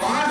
5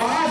5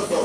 200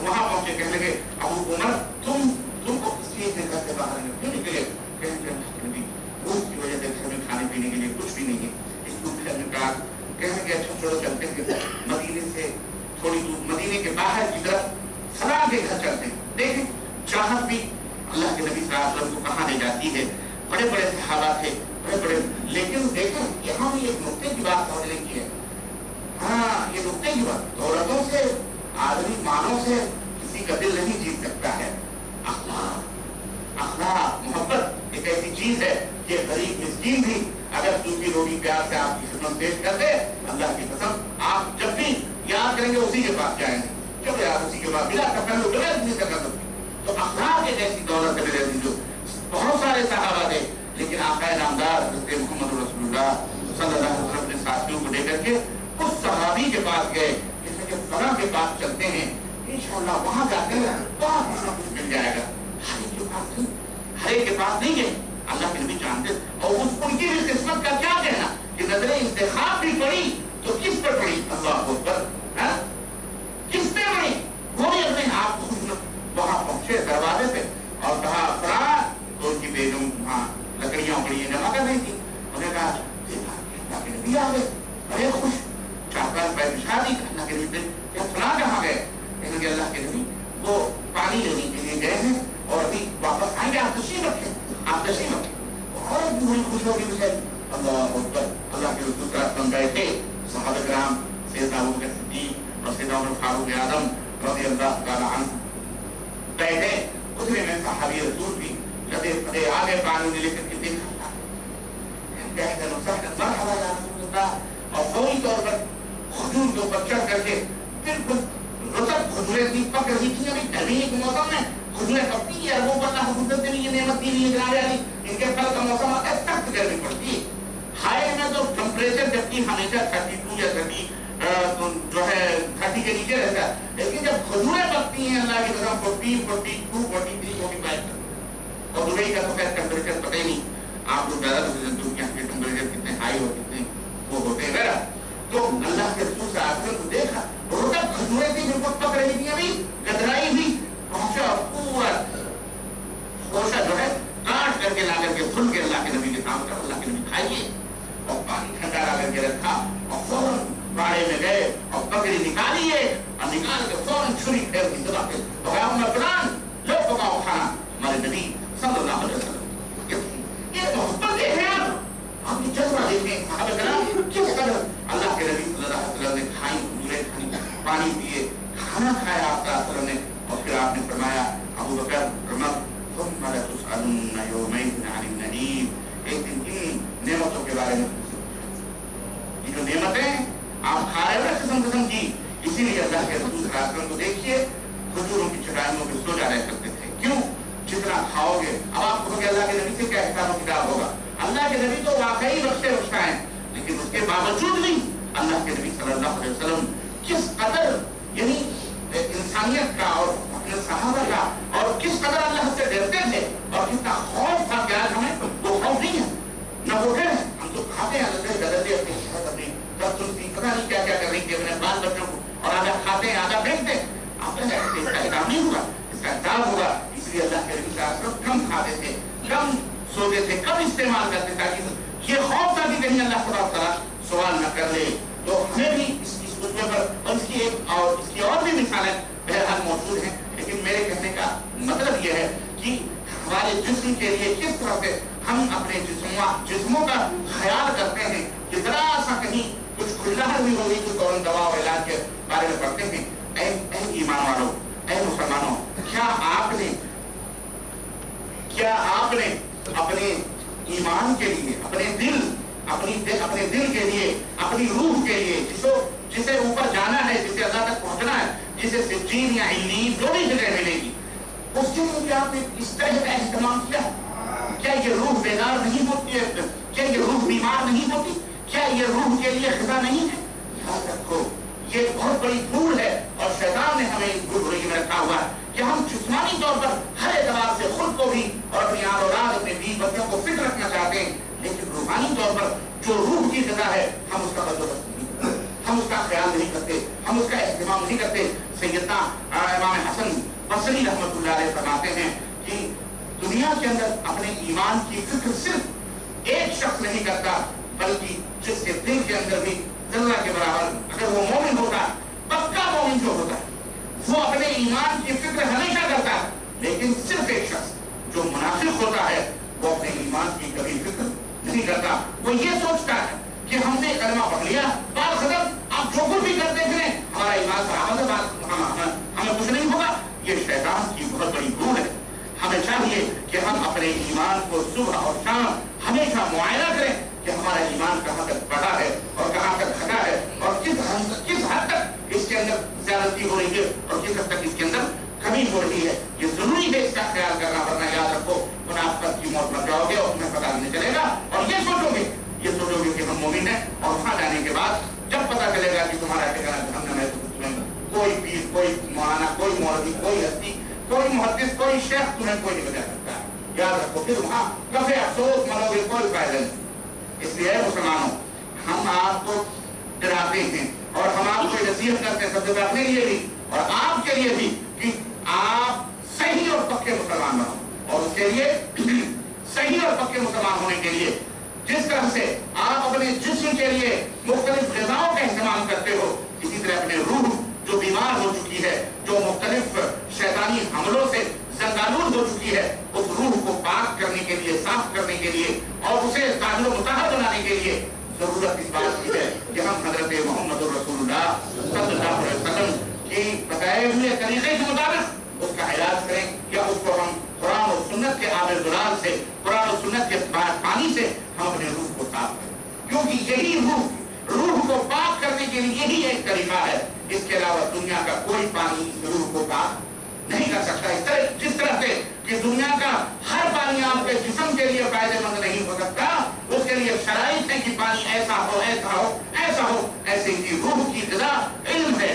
تو وہاں پہنچے کہنے لگے ابو عمر تم کو کس چیز سے گھر سے باہر کیوں نکلے؟ کہنے لگے بھوک کی وجہ سے گھر میں کھانے پینے کے لیے کچھ بھی نہیں ہے، اس کو گھر میں کہا کہنے لگے اچھا چھوڑو چلتے ہیں مدینے سے تھوڑی دور، مدینے کے باہر کی طرف سلام کے گھر چلتے ہیں. دیکھیں چاہت بھی اللہ کے نبی صلی اللہ علیہ وسلم کو کہاں لے جاتی ہے. بڑے بڑے صحابہ تھے بڑے بڑے، لیکن دیکھیں یہاں بھی ایک نقطے کی بات سمجھنے کی ہے. ہاں یہ نقطے کی بات، دولتوں سے آدمی مالوں سے کسی کا دل نہیں جیت سکتا ہے. اخلاق محبت ایک ایسی چیز ہے کہ غریب مسکین بھی اگر سوکھی روٹی پیار سے آپ کی خدمت پیش کر دے، اللہ کی قسم آپ جب بھی یاد کریں گے اسی کے پاس جائیں گے. جب یار اسی کے بعد بلا کفن بغیر نہیں کر سکتے. تو اخلاق ایک ایسی دولت ہے میرے عزیزو. بہت سارے صحابہ تھے لیکن آقا نامدار حضرت محمد رسول اللہ صلی اللہ علیہ وسلم اپنے ساتھیوں کو لے کر کے اس صحابی کے پاس گئے جیسے کہ فلاں کے پاس چلتے ہیں انشاءاللہ وہاں جا کر وہاں کچھ نہ کچھ مل جائے گا. ہر ایک کے پاس نہیں گئے. اللہ کے نبی جانتے اور ان کی بھی قسمت کا کیا کہنا کہ نظر انتخاب بھی پڑی تو کس پر پڑی؟ اللہ اکبر. کس پہ پڑی؟ وہ بھی اپنے آپ کو وہاں پہنچے دروازے پہ اور کہا فلاں، تو ان کی بیگم وہاں لکڑیاں اکڑیاں جمع کر رہی تھی. انہوں نے کہا اللہ کے نبی آ گئے بڑے خوش، 4 روپے بچھا دی. اللہ کے نبی فلاں کہاں گئے؟ کہنے کہ اللہ کے نبی وہ پانی لینے کے لیے گئے ہیں اور ابھی واپس آئیں گے، آپ تشریف رکھیں آپ تشریف رکھیں. اور بھی بڑی خوش ہوگی مجھے. اللہ اکبر. اللہ کے رسول صلی اللہ علیہ وسلم گئے تھے، صحابہ کرام سیدنا ابوبکر صدیق اور سیدنا عمر فاروق اعظم رضی اللہ تعالی عنہ بیٹھے. اتنے میں صحابی رسول بھی لدے پڑے آگے پانی لے کر کے دیکھا مرحبا یا رسول اللہ، اور فوری طور پر کھجور کے اوپر چڑھ کر کے بالکل رطب کھجوریں تھی پک رہی تھی. ابھی گرمی کے موسم میں کھجوریں پکتی ہے، وہ اللہ کو قدرت نے یہ نعمت دی ہے جناب علی. ان کے پھل کا موسم آتا ہے سخت گرمی پڑتی ہے. ہائی میں تو ٹمپریچر جبکہ ہمیشہ 32 یا 30 جو ہے 30 کے نیچے رہتا ہے، لیکن جب کھجوریں پکتی ہیں اللہ کی قسم 40 42 43 45 اور دبئی کا تو خیر ٹمپریچر پتہ ہی نہیں. آپ لوگ زیادہ دنیا کے ٹمپریچر کتنے ہائی اور کتنے وہ ہوتے ہیں وغیرہ. تو اللہ کے رسول صلی اللہ علیہ وسلم کو دیکھا رطب کھجوریں تھی بالکل پک رہی تھی، ابھی گدرائی ہوئی. پہنچا پورا خوشہ جو ہے کاٹ کر کے لا کر کے دھل کے اللہ کے نبی کے سامنے کر اللہ کے نبی کھائیے، اور پانی ٹھنڈا لا کر کے رکھا اور فوراً باڑے میں گئے اور بکری نکالیے اور نکال کے فوراً چھری پھیر دی دبا کے اور کہا میں فلان لو پکاؤ کھانا. ہمارے نبی صلی اللہ علیہ وسلم یہ محبت ہے. آپ کی جذبہ دیکھیں صحابہ کرام کس قدر اللہ کے نبی صلی اللہ علیہ وسلم نے کھائی کھجوریں کھانی، پانی پیے، کھانا کھایا آپ صلی اللہ علیہ وسلم نے. اور پھر آپ نے فرمایا ابو بکر عمر ثم لتسألن یومئذ عن النعیم، ایک دن ان نعمتوں کے بارے میں یہ جو نعمتیں آپ کھا رہے ہیں قسم قسم کی، اسی لیے اللہ کے رسول صلی اللہ علیہ وسلم کو دیکھیے کھجوروں کی چٹائیوں پہ سو جایا کرتے تھے. کیوں؟ جتنا کھاؤ گے. اب آپ کہو گے اللہ کے نبی سے کیا حساب و کتاب ہوگا؟ اللہ کے نبی تو واقعی بخشا ہے، لیکن اس کے باوجود بھی اللہ کے نبی صلی اللہ علیہ وسلم کس قدر یعنی انسانیت کا اور اپنے صحابہ کا اور کس قدر اللہ سے ڈرتے تھے اور کتنا خوف تھا کہ آج ہمیں وہ خوف نہیں ہے نہ وہ ڈر ہے. ہم تو کھاتے ہیں اللہ بدلتے اپنی صحت اپنی پتہ نہیں کیا کیا کر رہی تھی اپنے بال بچوں کو، اور آدھا کھاتے ہیں آدھا پھینکتے ہیں. آپ نے اس کا حساب نہیں ہوگا، اس کا حساب ہوگا. اس لیے اللہ کے نبی صلی اللہ علیہ وسلم کم کھاتے تھے، کم سوتے تھے، کم استعمال کرتے تاکہ یہ خوف تھا کہ کہیں اللہ خدا تعالیٰ سوال نہ کر لے. تو ہمیں بھی اس خطبے پر اور اس کی اور بھی مثالیں بہرحال موجود ہیں، لیکن میرے کہنے کا مطلب یہ ہے کہ ہمارے جسم کے لیے کس طرح سے ہم اپنے جسموں کا خیال کرتے ہیں کہ ذرا سا کہیں کچھ کھجلاہٹ بھی ہوگی تو فوراً دوا اور علاج کے بارے میں پڑھتے ہیں. اے ایمان والوں، اے مسلمانوں، کیا آپ نے اپنے ایمان کے لیے اپنے دل کے لیے اپنی روح کے لیے جسے اوپر جانا ہے، جسے اللہ تک پہنچنا ہے، جسے سجین یا علیین جو بھی جگہ ملے گی، اس کے لیے بھی آپ نے اس طرح کا اہتمام کیا؟ کیا یہ روح بیدار نہیں ہوتی ہے؟ کیا یہ روح بیمار نہیں ہوتی؟ کیا یہ روح کے لیے خدا نہیں ہے؟ یاد رکھو یہ بہت بڑی بھول ہے اور شیطان نے ہمیں اس بھول میں رکھا ہوا ہے کہ ہم جسمانی طور پر ہر اعتبار سے خود کو بھی اور اپنی آل اولاد اپنے بیوی بچوں کو فٹ رکھنا چاہتے ہیں، لیکن روحانی طور پر جو روح کی غذا ہے ہم اس کا بندوبست نہیں کرتے، ہم اس کا خیال نہیں کرتے، ہم اس کا اہتمام نہیں کرتے. سیدنا امام حسن بصری رحمۃ اللہ علیہ فرماتے ہیں کہ دنیا کے اندر اپنے ایمان کی فکر صرف ایک شخص نہیں کرتا، بلکہ جس کے دل کے اندر بھی ذرہ کے برابر اگر وہ مومن ہوتا، پکا مومن جو ہوتا ہے وہ اپنے ایمان کی فکر ہمیشہ کرتا ہے، لیکن صرف ایک شخص جو منافق ہوتا ہے وہ اپنے ایمان کی کبھی فکر نہیں کرتا۔ وہ یہ سوچتا ہے کہ ہم نے کلمہ پڑھ لیا، بات ختم، آپ جو کچھ بھی کرتے پھریں ہمارا ایمان برابر ہے، ہمیں کچھ نہیں ہوگا۔ یہ شیطان کی بہت بڑی بھول ہے۔ ہمیں چاہیے کہ ہم اپنے ایمان کو صبح اور شام ہمیشہ معائنہ کریں کہ ہمارا ایمان کہاں تک بڑھا ہے اور کہاں تک گھٹا ہے، اور کس حد تک اس کے اندر زیادتی ہو رہی ہے اور کس حد تک اس کے اندر کمی ہو رہی ہے۔ یہ ضروری ہے اس کا خیال کرنا، ورنہ یاد رکھو منافقت کی موت مر جاؤ گے اور تمہیں پتہ نہیں چلے گا، اور یہ سوچو گے کہ ہم مومن ہیں، اور وہاں جانے کے بعد جب پتہ چلے گا کہ تمہارا ٹھکانہ جہنم ہے تو تمہیں کوئی پیر، کوئی مولانا، کوئی مولوی، کوئی ہستی، کوئی محدث، کوئی شیخ تمہیں کوئی نہیں بچا سکتا ہے۔ یاد رکھو، پھر وہاں کفے افسوس منو گے، کوئی فائدہ نہیں۔ اس لیے مسلمانوں، ہم آپ کو ڈراتے ہیں اور ہم آپ کو نصیحت کرتے ہیں، سب سے اپنے لیے بھی اور آپ کے لیے بھی، کہ آپ صحیح اور پکے مسلمان بنو، اور اس کے لیے صحیح اور پکے مسلمان ہونے کے لیے جس طرح سے آپ اپنے جسم کے لیے مختلف غذاؤں کا اہتمام کرتے ہو، اسی طرح اپنے روح جو بیمار ہو چکی ہے، جو مختلف شیطانی حملوں سے زنگالود ہو چکی ہے، اس روح کو پاک کرنے کے لیے، صاف کرنے کے لیے اور اسے طاہر و مطہر بنانے کے لیے ضرورت اس بات کی ہے کہ ہم حضرت محمد رسول اللہ صلی اللہ علیہ وسلم کی بتائے ہوئے طریقے کے مطابق اس کا علاج کریں، یا اس کو ہم قرآن و سنت کے آب زلال سے، قرآن و سنت کے پانی سے ہم اپنے روح کو صاف کریں، کیونکہ یہی روح کو پاک کرنے کے لیے یہی ایک طریقہ ہے۔ اس کے علاوہ دنیا کا کوئی پانی اس روح کو پاک نہیں کر سکتا۔ جس طرح سے کہ دنیا کا ہر پانی آپ کے جسم کے لیے فائدہ مند نہیں ہو سکتا، اس کے لیے شرائط ہے کہ پانی ایسا ہو، ایسا ہو، ایسا ہو، ایسے ہی روح کی غذا علم ہے،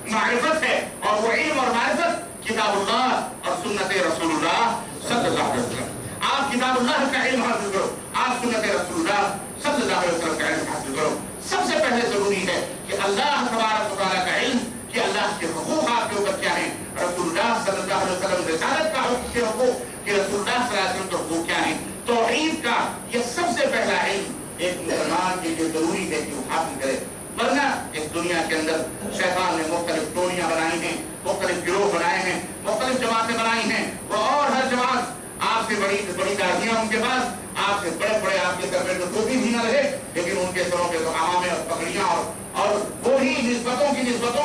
معرفت ہے، اور وہ علم اور معرفت کتاب اللہ اور سنت رسول اللہ صلی اللہ علیہ وسلم۔ آپ کتاب اللہ کا علم حاصل کرو، آپ سنت رسول اللہ صلی اللہ علیہ وسلم کا علم حاصل کرو۔ سب سے پہلے ضروری ہے کہ اللہ تبارک و تعالیٰ کا علم، کہ اللہ کے حقوق آپ کے اوپر کیا ہیں، رسول اللہ صلی اللہ علیہ وسلم رسالت کا حقوق کے حقوق، کہ رسول اللہ صلی اللہ علیہ وسلم کے حقوق کیا ہیں، توحید کا یہ سب سے پہلا علم ایک مسلمان کے لیے ضروری ہے کہ وہ حاصل کرے۔ ورنہ اس دنیا کے اندر شیطان نے مختلف ٹولیاں بنائی ہیں، مختلف گروہ بنائے ہیں، مختلف جماعتیں بنائی ہیں، اور ہر جماعت آپ سے بڑی داڑیاں ان کے پاس، آپ سے بڑے آپ کے سر میں تو ٹوپی بھی نہ رہے، لیکن ان کے سروں پہ تو عوامیں اور پگڑیاں اور وہی نسبتوں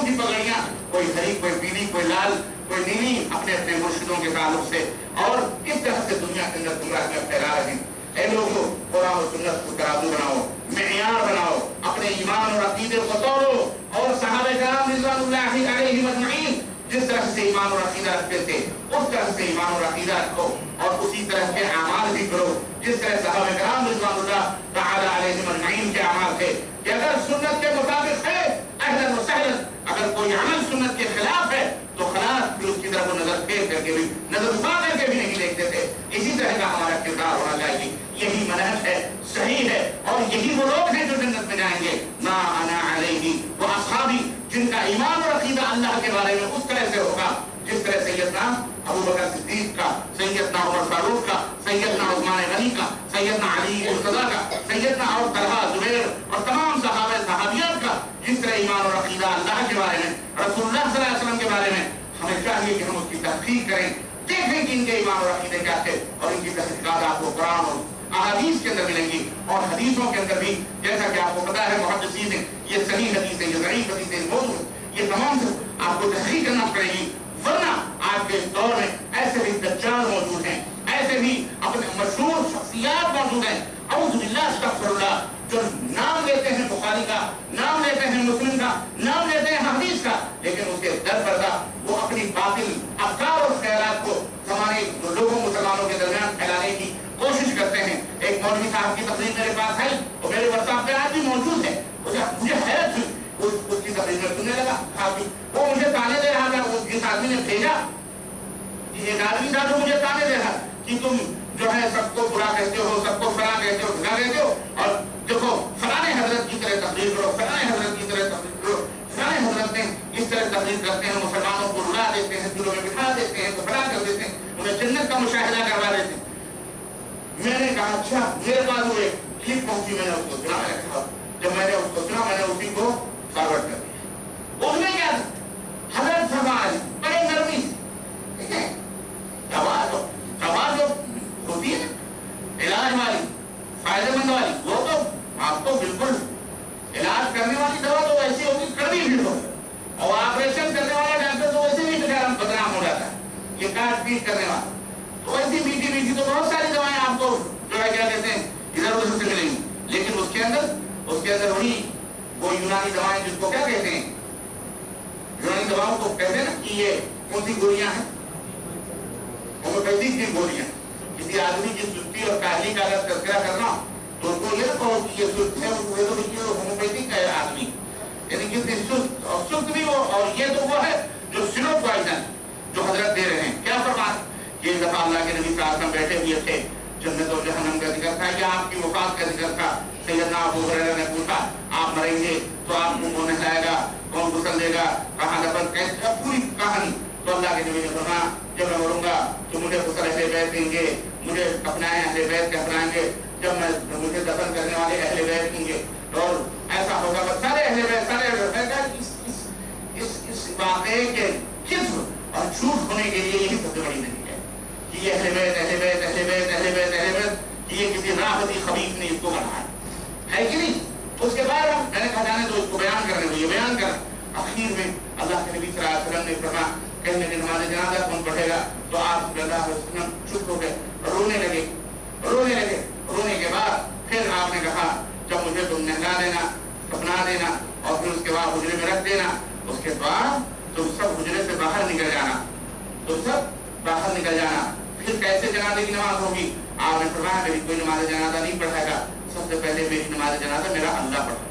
کی پگڑیاں، کوئی ہری، کوئی پیلی، کوئی لال، کوئی نیلی، اپنے اپنے مرشدوں کے تعلق سے، اور اس طرح سے دنیا کے اندر گمراہیاں پھیلا رہے ہیں۔ اے لوگوں، قرآن و سنت کو ترازو بناؤ، معیار بناؤ، اپنے ایمان اور عقیدے کو توڑو، اور صحابہ کرام رضوان اللہ علیہم اجمعین جس طرح سے ایمان اور عقیدہ رکھتے تھے اس طرح سے ایمان اور عقیدہ رکھو، اور اسی طرح کے اعمال بھی کرو جس طرح صحابہ کرام رضوان اللہ تعالی علیہم اجمعین کے اعمال تھے، کہ اگر سنت کے مطابق ہے اہلا و سہلا، اگر کوئی عمل سنت کے خلاف ہے تو خلاص، پھر اس کی طرف وہ نظر پھیر کر کے بھی، نظر اٹھا کر کے بھی نہیں دیکھتے تھے۔ اسی طرح کا ہمارا کردار ہونا چاہیے، یہی منہج ہے، صحیح ہے، اور یہی وہ لوگ ہیں جو جنت میں جائیں گے، ما انا علیہ و اصحابی، جن کا ایمان اور عقیدہ اللہ کے بارے میں اس طرح سے ہوگا جس طرح سیدنا ابو بکر صدیق کا، سیدنا عمر فاروق کا، سیدنا عثمان غنی کا، سیدنا علی مرتضیٰ کا، سیدنا اور طلحہ، زبیر اور تمام صحابہ صحابیات کا جس طرح ایمان اور عقیدہ اللہ کے بارے میں، رسول اللہ صلی اللہ علیہ وسلم کے بارے میں، ہمیں چاہیے کہ ہم اس کی تحقیق کریں، دیکھیں کہ ان کے ایمان اور عقیدے کیا تھے، اور ان کی تحقیقات آپ کو قرآن اور احادیث کے اندر ملیں گی، اور حدیثوں کے اندر بھی، جیسا کہ آپ کو پتا ہے محدثین ہیں، یہ صحیح حدیث ہے، یہ ضعیف حدیث ہے، موضوع ہے، یہ تمام سے آپ کو تحقیق کرنا پڑے گی، ورنہ آج کے اس دور میں ایسے بھی دجال موجود ہیں، ایسے بھی اپنے مشہور شخصیات موجود ہیں، اعوذ باللہ استغفر اللہ، جو نام لیتے ہیں بخاری کا، نام لیتے ہیں مسلم کا، نام لیتے ہیں حدیث کا، لیکن اس کے در پردہ وہ اپنی باطل افکار اور خیالات کو ہمارے لوگوں مسلمانوں کے درمیان پھیلانے کی کوشش کرتے ہیں۔ ایک مولوی صاحب کی تقریر میرے پاس آئی، وہ میرے WhatsApp پہ آج بھی موجود ہے، مجھے حیرت ہوئی، اس کی تقریر میں سننے لگا، وہ مجھے تانے دے رہا تھا، جس آدمی نے بھیجا، ایک آدمی تھا جو مجھے تانے دے رہا کہ تم جو ہے سب کو برا کہتے ہو، سب کو فلاں کہتے ہو، بھلا کہتے ہو، اور دیکھو فلاں حضرت کی طرح تقریر کرو، فلاں حضرت کی طرح تقریر کرو، فلاں حضرت نے کس طرح تبلیغ کرتے ہیں، مسلمانوں کو رلا دیتے ہیں، دلوں میں بٹھا دیتے ہیں، گمراہ کر دیتے ہیں، انہیں جنت کا مشاہدہ کروا دیتے ہیں۔ میں نے کہا اچھا، میرے پاس وہ ایک کلپ پہنچی، میں نے اس کو سنا، میں نے کہا جب میں نے اس کو سنا میں نے اسی کو فارورڈ کر دیا۔ اس میں کیا تھا؟ حضرت فرمائے بڑے نرمی سے دوا جو ہوتی ہے نا علاج والی، فائدہ مند والی، وہ تو آپ کو بالکل علاج کرنے والی دوا تو ویسی ہوگی کڑوی بھی ہوگی، اور آپریشن کرنے والا ڈاکٹر تو ویسے بھی بدنام ہو جاتا ہے، یہ کاٹ پیٹ کرنے والا، تو ایسی میٹھی میٹھی تو بہت ساری دوائیں آپ کو جو ہے کیا کہتے ہیں ادھر ادھر سے ملیں گی، لیکن اس کے اندر وہی وہ یونانی دوائیں جس کو کیا کہتے ہیں، یونانی دواؤں کو کہتے ہیں نا کہ یہ کون سی گولیاں ہیں، ہومیوپیتھک کی گولیاں۔ کسی آدمی کی سستی اور کاہلی کا اگر تذکرہ کرنا تو اس کو یہ نہ کہو کہ یہ سست ہے، ہومیوپیتھک ہے آدمی، یعنی کسی سست اور سست بھی ہو، اور یہ تو وہ ہے جو سلو پوائزن جو حضرت دے رہے ہیں۔ کیا فرماتے یہ دفعہ اللہ کے نبی صلی اللہ علیہ وسلم بیٹھے ہوئے تھے، جنت اور جہنم کا ذکر تھا یا آپ کی وفات کا ذکر تھا۔ سیدنا ابو ہریرہ نے پوچھا آپ مریں گے تو آپ کو کون نہلائے گا، کون غسل دے گا، کہاں دفن، کیسے، پوری کہانی۔ تو اللہ کے نبی نے فرمایا جب میں مروں گا تو مجھے غسل اہل بیت دیں گے، مجھے اپنائیں اہل بیت کے اپنائیں گے، جب میں مجھے دفن کرنے والے اہل بیت دیں گے، اور ایسا ہوگا بس سارے اہل بیت اس واقعے کے کذب اور جھوٹ ہونے کے لیے یہی سب سے بڑی نہیں ہے کہ یہ اہل بیت اہل بیت اہل بیت اہل بیت اہل بیت، کہ یہ کسی رافضی خبیث نے اس کو بنایا ہے کہ نہیں۔ اس کے بعد میں نے کہا جانے تو اس کو بیان کرنے کو، یہ بیان کر اخیر میں اللہ کے نبی صلی اللہ علیہ وسلم نے فرمایا کہنے کہ نماز جنازہ کون پڑھے گا، تو آپ صلی اللہ علیہ وسلم چپ ہو گئے، رونے لگے۔ رونے کے بعد پھر آپ نے کہا جب مجھے تم نہلا دینا، کفنا دینا، اور پھر اس کے بعد حجرے میں رکھ دینا، اس کے بعد تم سب حجرے سے باہر نکل جانا، تم سب باہر نکل جانا۔ پھر کیسے جنازے کی نماز ہوگی؟ آپ نے فرمایا میری کوئی نماز جنازہ نہیں پڑھائے گا، سب سے پہلے میری نماز جنازہ میرا اللہ پڑھائے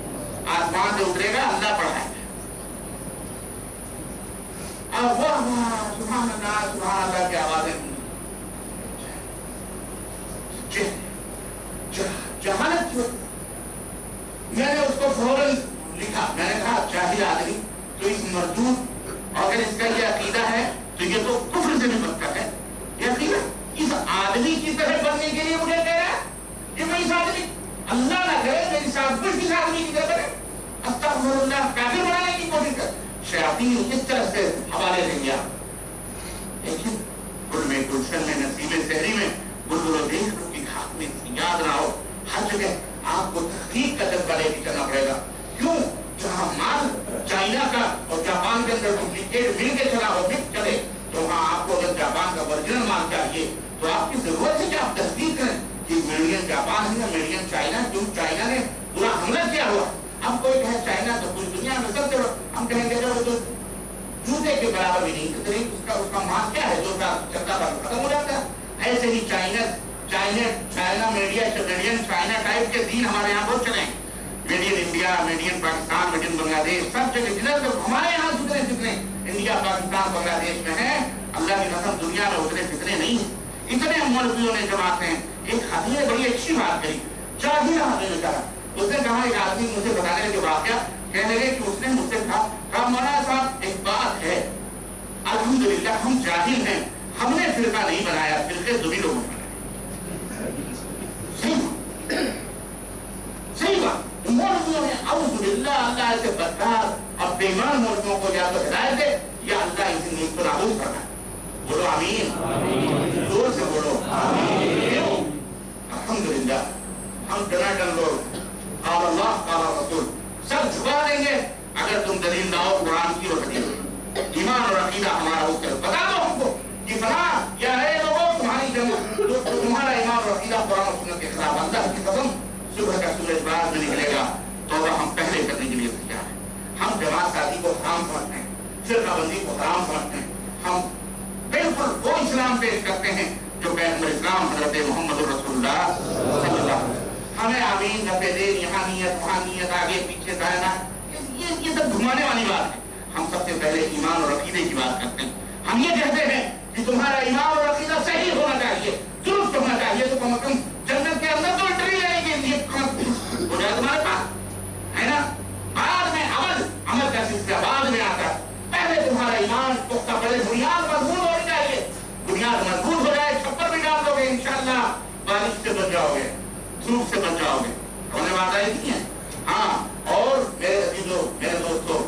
گا، آسمان سے اترے گا اللہ پڑھائے گا۔ اب واہ سبحان اللہ کی آوازیں جہالت جو، میں نے اس کو فوراً لکھا، میں نے کہا جاہل آدمی تو اس مردود، اگر اس کا یہ عقیدہ ہے تو یہ تو کفر سے بھی بدتر ہے۔ یہ عقیدہ اس آدمی کی طرح بننے کے لیے مجھے کہہ رہا ہے کہ میں اس آدمی، اللہ نہ کرے میری ساتھ کچھ اس آدمی کی طرح بنے، استغفر اللہ، کافر بنانے کی کوشش کر، شیاطین اس طرح سے حوالے دیں گے آپ۔ لیکن گل میں، گلشن میں، نسیم سحری میں بلبلوں دیکھ لو کہ خاک میں یاد نہ ہو، ہر جگہ آپ کو تحقیق کا جذبہ لے کے چلنا پڑے گا۔ کیوں؟ جہاں مال چائنا کا اور جاپان کے اندر ڈپلیکیٹ مل کے چلا ہو، مکس چلے، تو وہاں آپ کو اگر جاپان کا اوریجنل مال چاہیے تو آپ کی ضرورت ہے کہ آپ تصدیق کریں کہ میڈین جاپان ہے یا میڈین چائنا، کیوں چائنا نے پورا حملہ کیا ہوا۔ اب کوئی کہے چائنا تو پوری دنیا میں سب سے بڑا، ہم کہیں گے وہ تو جوتے کے برابر بھی نہیں، اس کا مال کیا ہے جو چلتا ختم ہو جاتا ہے۔ ایسے ہی چائنا میڈین چائنا ٹائپ کے دین ہمارے یہاں بہت چلے ہیں، made in India, made in Pakistan, made in Bangladesh, سب جگہ جدھر ہمارے یہاں جتنے انڈیا پاکستان بنگلہ دیش میں ہیں، اللہ کی قسم دنیا میں اتنے فتنے نہیں ہیں۔ اتنے مولویوں نے جماعت ہیں، ایک حدیث نے بڑی اچھی بات کہی، جاہل آدمی نے کہا، اس نے کہا ایک آدمی مجھے بتانے لگے واقعہ، کہنے لگے کہ اس نے مجھ سے کہا مولانا صاحب ایک بات ہے، الحمدللہ ہم جاہل ہیں، ہم نے فرقہ نہیں بنایا، فرقے تمہیں لوگوں نے صحیح بات، مولویوں نے اعوذ باللہ، اللہ سے بدکار اور بےمان مولویوں کو یا تو ہدایت دے یا اللہ اس ملک کو نابود کرنا۔ بولو آمین، زور سے بولو آمین۔ الحمدللہ ہم ٹناٹن لوگ قال اللہ قال رسول سب جھکا دیں گے اگر تم دلیل لاؤ قرآن کی اور حدیث، ایمان اور عقیدہ ہمارا ہو کر بتا دو ہم کو کہ فلاں یا ہے لوگوں تمہاری جنگ، تمہارا ایمان اور عقیدہ قرآن اور سنت کے خلاف، اللہ کی قسم صبح کا سورج بعد میں نکلے گا تو ہم پہلے کرنے کے لیے تیار ہیں۔ ہم جماعت سازی کو حرام سمجھتے ہیں، فرقہ بندی کو حرام سمجھتے ہیں، ہم بالکل وہ اسلام پیش کرتے ہیں جو پیغمبر اسلام حضرت محمد رسول اللہ صلی اللہ علیہ وسلم۔ ہمیں آمین نفع دین، یہاں نیت وہاں نیت، آگے پیچھے دائنا، یہ سب گھمانے والی بات ہے۔ ہم سب سے پہلے ایمان اور عقیدے کی بات کرتے ہیں۔ ہم یہ کہتے ہیں کہ تمہارا ایمان اور عقیدہ صحیح ہونا چاہیے، درست ہونا چاہیے، تو کم از کم جنت کے اندر تو انٹری لینے کے لیے ہو جائے تمہارے پاس، ہے نا؟ بعد میں عمل کا سلسلہ بعد جاؤ گے، دھوپ سے بچ جاؤ گے. ہمیں وعدہ نہیں ہے. ہاں اور میرے عزیزوں، میرے دوستوں،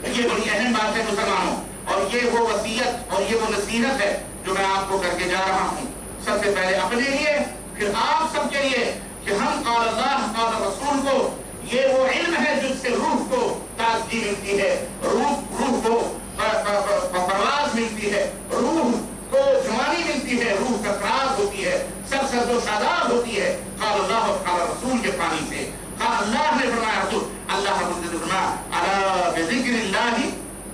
یہ بڑی اہم بات ہے مسلمانوں، اور یہ وہ وصیت اور یہ وہ نصیحت ہے جو میں آپ کو کر کے جا رہا ہوں، سب سے پہلے اپنے لیے پھر آپ سب کے لیے، کہ ہم قال اللہ قال رسول کو، یہ وہ علم ہے جس سے روح کو تازگی ملتی ہے، روح کو پرواز ملتی ہے، روح کو جوانی ملتی ہے، روح کا فراغ ہوتی ہے، سب سرد و شاداب ہوتی ہے قال اللہ اور قال رسول کے پانی سے. اللہ نے فرمایا، رسول اللہ رب العزت نے فرمایا الا بذکر اللہ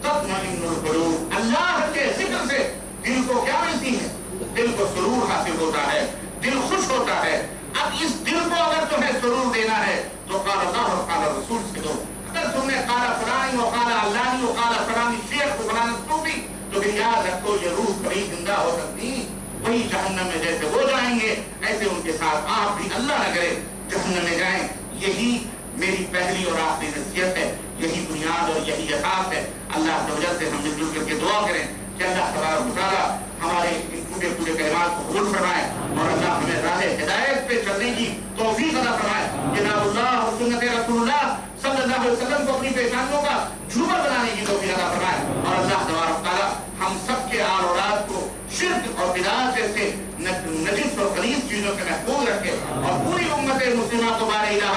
تطمئن القلوب، اللہ کے ذکر سے دل کو کیا ملتی ہے؟ دل کو سرور حاصل ہوتا ہے، دل خوش ہوتا ہے. اب اس دل کو اگر تمہیں سرور دینا ہے تو قال اللہ اور قال رسول سے دو. اگر تم نے قال فلانی و قال علانی و قال فلانی شیخ و فلانی صوفی، تو پھر یاد رکھو یہ روح کبھی زندہ ہو سکتی، وہی جہنم میں جیسے وہ جائیں گے ایسے ان کے ساتھ آپ بھی اللہ نہ کرے جہنم میں جائیں. یہی میری پہلی اور آخری نصیحت ہے، یہی بنیاد اور یہی اساس ہے. اللہ تعالیٰ سے ہم مل جل کر کے دعا کریں کہ اللہ تبارک و تعالیٰ ہمارے ان ٹوٹے پورے کلمات کو قبول فرمائے، اور اللہ ہمیں راہ ہدایت پہ چلنے کی توفیق عطا فرمائے. کتاب اللہ اور سنت رسول اللہ صلی اللہ علیہ وسلم کو اپنی پہچانوں کا جھومر بنانے کی توفیق عطا فرمائے، اور اللہ تبارک و تعالیٰ ہم سب کے آل اولاد کو شرک اور بدعات جیسے نجس اور خبیث چیزوں سے محفوظ رکھے، اور پوری امت مسلمہ کو بار الہ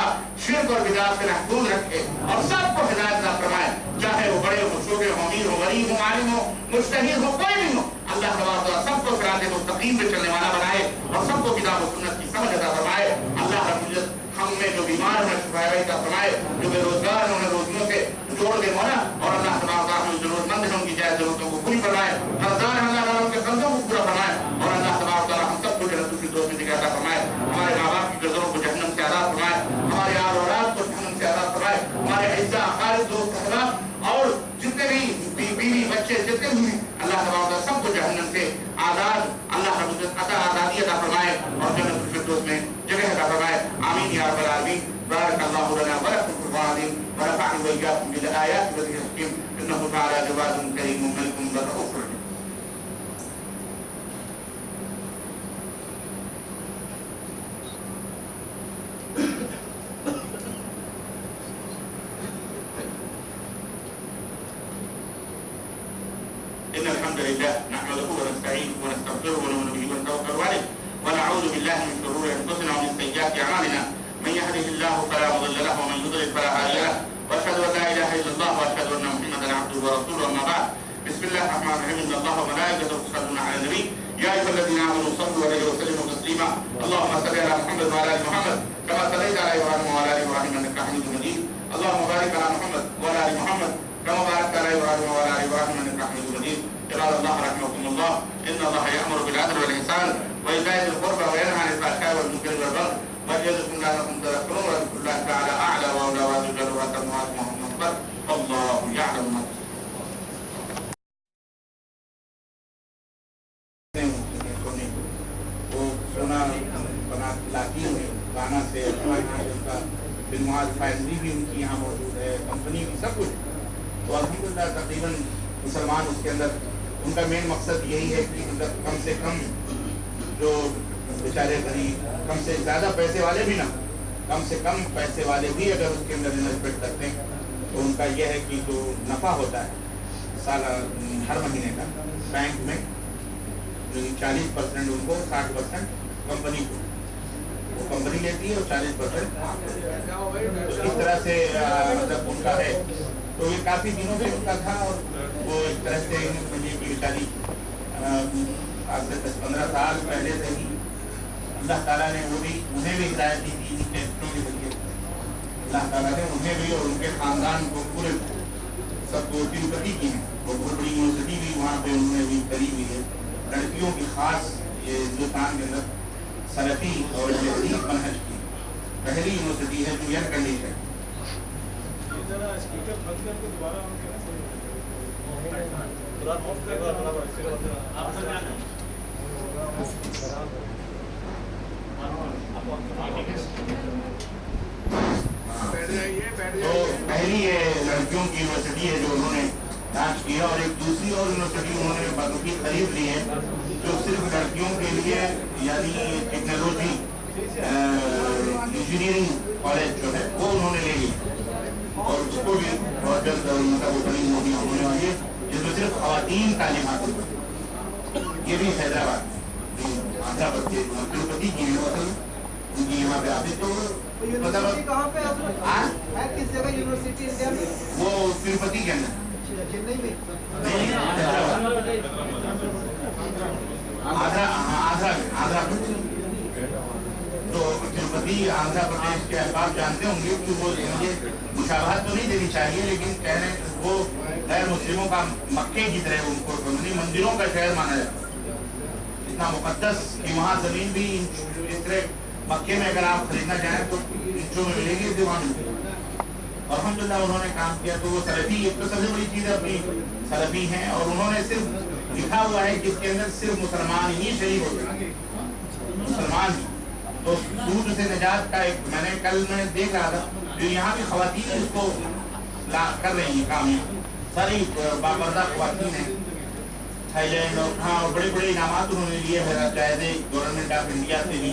شرک اور بدعات سے محفوظ رکھے، اور سب کو ہدایت عطا فرمائے، چاہے وہ بڑے ہوں، چھوٹے ہوں، امیر ہوں، غریب ہوں، عالم ہوں، مجتہد ہوں، کوئی بھی ہو. اللہ تبارک و تعالیٰ سب کو صراط مستقیم پہ چلنے والا بنائے، اور سب کو کتاب و سنت کی سمجھ عطا فرمائے. اللہ رب العزت ہم میں جو بیمار ہیں شفا عطا فرمائے، جو بے روزگار ہیں انہیں روزیوں سے جوڑ دے مولا، اور اللہ تبارک و تعالیٰ جو ضرورت مند ہیں ان کی جائز ضرورتوں کو پوری فرمائے، قرضدار ہیں اللہ تعالیٰ ان کے قرضوں کو پورا فرمائے، اور اللہ تبارک و تعالیٰ ہم سب کو جنت الفردوس میں جگہ عطا فرمائے. ہمارے ماں باپ کی گردنوں کو جہنم سے آزاد فرمائے، ہمارے آل اولاد کو جہنم سے آزاد فرمائے، ہمارے اعزاء اقارب دوست احباب اور جتنے بھی بیوی بچے جتنے بھی ہیں اللہ تبارک و تعالیٰ سب کو جہنم سے آزاد اللہ رب العزت آزادی عطا فرمائے، اور جنت الفردوس میں جگہ عطا فرمائے. آمین یا رب العالمین. بارك الله لنا ولكم في القرآن العظيم، ونفعني وإياكم بالآيات والذكر الحكيم، إنه تعالى جواد كريم ملك رؤوف رحيم. إن الحمد لله نحمده ونستعينه ونستغفره ونؤمن به ونتوكل عليه، ونعوذ بالله من شرور أنفسنا ومن سيئات أعمالنا، من يهده الله فلا مضل له ومن يضلل فلا هادي له، واشهد ان لا اله الا الله واشهد ان محمدا عبده ورسوله. اما بعد، بسم الله الرحمن الرحيم. ان الله وملائكته يصلون على النبي يا ايها الذين امنوا صلوا عليه وسلموا تسليما. اللهم صل على محمد وعلى ال محمد كما صليت على ابراهيم وعلى ال ابراهيم انك حميد مجيد. اللهم بارك على محمد وعلى ال محمد كما باركت على ابراهيم وعلى ال ابراهيم انك حميد مجيد. عباد الله رحمكم الله، ان الله يامر بالعدل والاحسان وايتاء ذي القربى وينهى عن الفحشاء والمنكر والبغي ويعظكم لعلكم تذكرون، واذكروا الله تعالى اعلى واولى واجل واتم محمد الله يعلم ما گانا سے فائنلی بھی ان کی یہاں موجود ہے، کمپنی بھی سب کچھ. تو الحمدللہ تقریباً مسلمان اس کے اندر ان کا مین مقصد یہی ہے کہ مطلب کم سے کم جو بیچارے غریب، کم سے زیادہ پیسے والے بھی نہ، کم سے کم پیسے والے بھی اگر اس کے اندر انویسٹمنٹ کرتے ہیں تو ان کا یہ ہے کہ جو نفع ہوتا ہے سالہ ہر مہینے کا بینک میں 40% ان کو، 60% کمپنی کو، وہ کمپنی لیتی ہے اور 40% تو اس طرح سے مطلب ان کا ہے. تو یہ کافی دنوں سے ان کا تھا، اور وہ ایک طرح سے مجھے بیچاری آج سے 10-15 سال پہلے سے ہی اللہ تعالیٰ نے انہیں بھی ہدایت دی تھی ان ٹیسٹوں کے ذریعے. اللہ تعالیٰ نے انہیں بھی اور ان کے خاندان کو پورے سب کو تربیت کی ہے، اور بہت بڑی یونیورسٹی بھی وہاں پہ انہوں نے بھی کری ہوئی ہے. لڑکیوں کی خاص یہ ہندوستان کے اندر سلفی اور حدیث منہج کی پہلی یونیورسٹی ہے جو ایئر کنڈیشن ہے. تو پہلی یہ لڑکیوں کی یونیورسٹی ہے جو انہوں نے لانچ کیا، اور ایک دوسری اور یونیورسٹی انہوں نے خرید لی ہے جو صرف لڑکیوں کے لیے یعنی ٹیکنالوجی انجینئرنگ کالج جو ہے وہ انہوں نے لے لی اور اس کو بھی بہت جلد مطلب اوپننگ ہونے والی ہے جس میں صرف خواتین تعلیم حاصل کرتی. یہ بھی حیدرآباد آندھرا پردیش تروپتی کی ان کی یہاں پہ آتے تو یونیورسٹی کہاں پہ ہے؟ کس جگہ یونیورسٹی انڈیا میں؟ وہ تروپتی کے اندر چنئی میں آندھرا تو تروپتی آندھرا پردیش کے احباب جانتے ہوں گے کہ وہ مجھے مشابہت تو نہیں دینی چاہیے لیکن کہہ رہے ہیں وہ غیر مسلموں کا مکے کی طرح ان کو مندروں کا شہر مانا جاتا ہے. اتنا مقدس کہ وہاں زمین بھی اس طرح مکے میں اگر آپ خریدنا چاہیں تو انچوں میں ملے گی دیوان میں. اور الحمدللہ انہوں نے کام کیا تو وہ سلفی ایک تو سب سے بڑی چیز ہے اپنی سلفی ہیں اور انہوں نے صرف لکھا ہوا ہے کہ اس کے اندر صرف مسلمان ہی شہید ہوتے ہیں مسلمان ہی. تو سود سے نجات کا ایک میں نے کل میں دیکھ رہا تھا جو یہاں کی خواتین اس کو کر رہی ہیں کام ساری باپردہ خواتین ہیں تھائی لینڈ اور ہاں بڑے بڑے انعامات انہوں نے لیے ہیں قائدے گورنمنٹ آف انڈیا سے بھی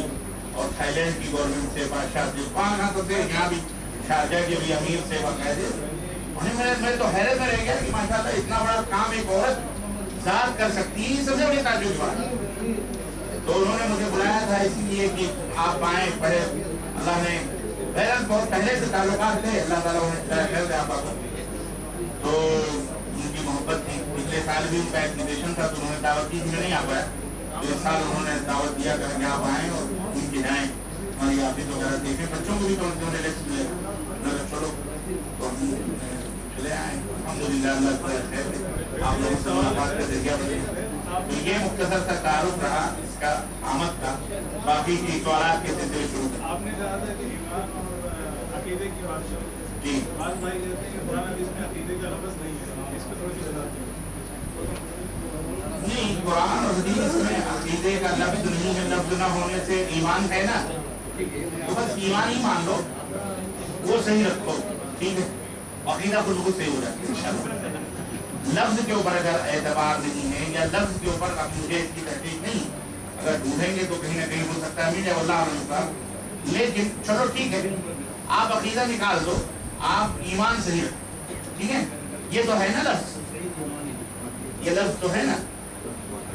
اور تھائی لینڈ کی گورنمنٹ سے بادشاہ سے کہاں تو سے یہاں بھی شارجہ کے بھی امیر سے باقاعدے میں تو حیرت میں رہ گیا کہ ماشاء اللہ اتنا بڑا کام ایک عورت ذات کر سکتی ہے. سب سے بڑی تعجب کی بات ہے. تو انہوں نے مجھے بلایا تھا اس لیے کہ آپ آئیں پڑھے. اللہ نے بہرحال بہت پہلے سے تعلقات تھے اللہ تعالیٰ انہیں خیر دے آپ کو تو ان کی محبت تھی. پچھلے سال بھی ان کا ایگزیبیشن تھا تو انہوں نے دعوت کی میں نہیں آ پایا تو اس سال انہوں نے دعوت دیا کہ آپ آئیں اور ان کی جائیں ہماری آفس وغیرہ دیکھیں. بچوں کو بھی تو انہوں نے لسٹ ملے چلو تو ہم چلے آئیں. الحمدللہ اللہ خیر ہے آپ لوگوں سے ملاقات کا ذریعہ بنے. تو یہ مختصر سا تعارف رہا اس کا آمد کا. باقی کی سوالات کے سلسلے شروع کریں. آپ نے کہا تھا کہ ایمان اور عقیدے کی بات شروع جی بات بھائی کہتے ہیں کہ قرآن حدیث میں عقیدے کا لفظ نہیں ہے اس پہ تھوڑی سی وضاحت نہیں قرآن اور حدیث میں عقیدے کا لفظ نہیں ہے. لفظ نہ ہونے سے ایمان ہے نا تو بس ایمان ہی مان لو وہ صحیح رکھو ٹھیک ہے. عقیدہ خود بخود صحیح ہو جاتا ہے انشاءاللہ. لفظ کے اوپر اگر اعتبار نہیں ہے یا لفظ کے اوپر اب مجھے اس کی تحقیق نہیں اگر ڈھونڈیں گے تو کہیں نہ کہیں ہو سکتا ہے مل جائے اللہ علیہ. لیکن چلو ٹھیک ہے آپ عقیدہ نکال دو آپ ایمان صحیح رکھو ٹھیک ہے. یہ تو ہے نا لفظ یہ لفظ تو ہے نا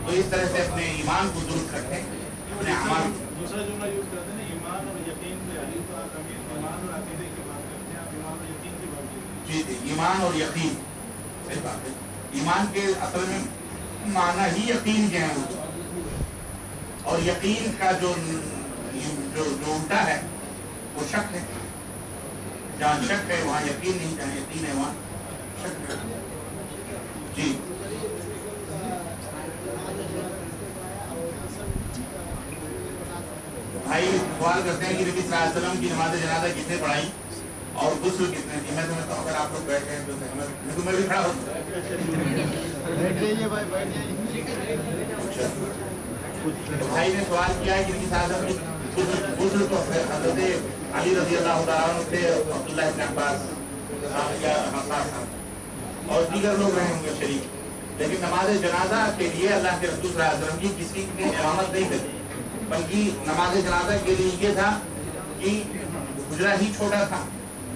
تو اس طرح سے اپنے ایمان کو درست رکھیں اپنے اعمال. دوسرا جملہ یوز کرتے ہیں نا ایمان اور یقین پہ ایمان اور عقیدے کی بات کرتے ہیں آپ ایمان اور یقین کی بات کرتے ہیں. جی ایمان اور یقین صحیح بات ہے. ایمان کے اصل میں معنی ہی یقین کے ہیں اور یقین کا جو الٹا ہے وہ شک ہے. جہاں شک ہے وہاں یقین نہیں. جہاں یقین ہے وہاں شک ہے. جی بھائی سوال کرتے ہیں کہ نبی صلی اللہ علیہ وسلم کی نماز جنازہ کتنے پڑھائی اور غسل کتنے کی. میں سمجھتا ہوں اگر آپ لوگ بیٹھے ہیں تو میں بھی کھڑا ہوں. بھائی نے سوال کیا ہے کہ نبی صلی اللہ علیہ وسلم کی غسل تو حضرت علی رضی اللہ تعالیٰ عنہ تھے عبداللہ ابن عباس یا حفاظ اور دیگر لوگ رہے ہوں گے شریک. لیکن نماز جنازہ کے لیے اللہ کے رسول صلی اللہ علیہ وسلم کی کسی نے امامت نہیں کری بلکہ نماز جنازہ کے لیے یہ تھا کہ حجرہ ہی چھوٹا تھا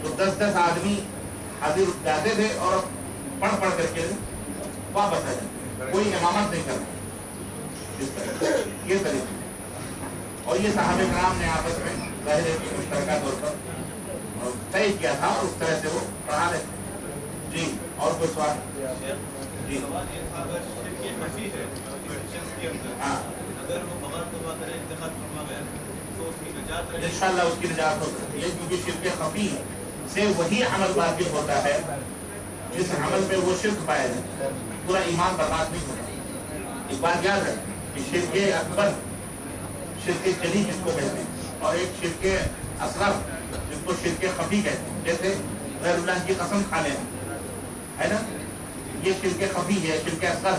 تو 10 آدمی حاضر جاتے تھے اور پڑھ کر کے واپس آ جاتے. کوئی امامت نہیں کرتا یہ طریقہ. اور یہ صحابہ کرام نے آپس میں ظاہر ہے کہ مشترکہ طور پر طے کیا تھا اور اس طرح سے وہ پڑھا رہے تھے. جی اور کوئی سوال؟ جی ہاں انشاءاللہ اس کی نجات ہو سکتی ہے کیونکہ شرک خفی سے وہی عمل واجب ہوتا ہے جس عمل میں وہ شرک پایا جاتا ہے. پورا ایمان برباد نہیں ہوتا. ایک بات یاد ہے کہ شرک اکبر شرک جلی جس کو کہتے ہیں اور ایک شرک اصغر جس کو شرک خفی کہتے ہیں. جیسے غیر اللہ کی قسم کھا لینا ہے نا یہ شرک خفی ہے شرک اصغر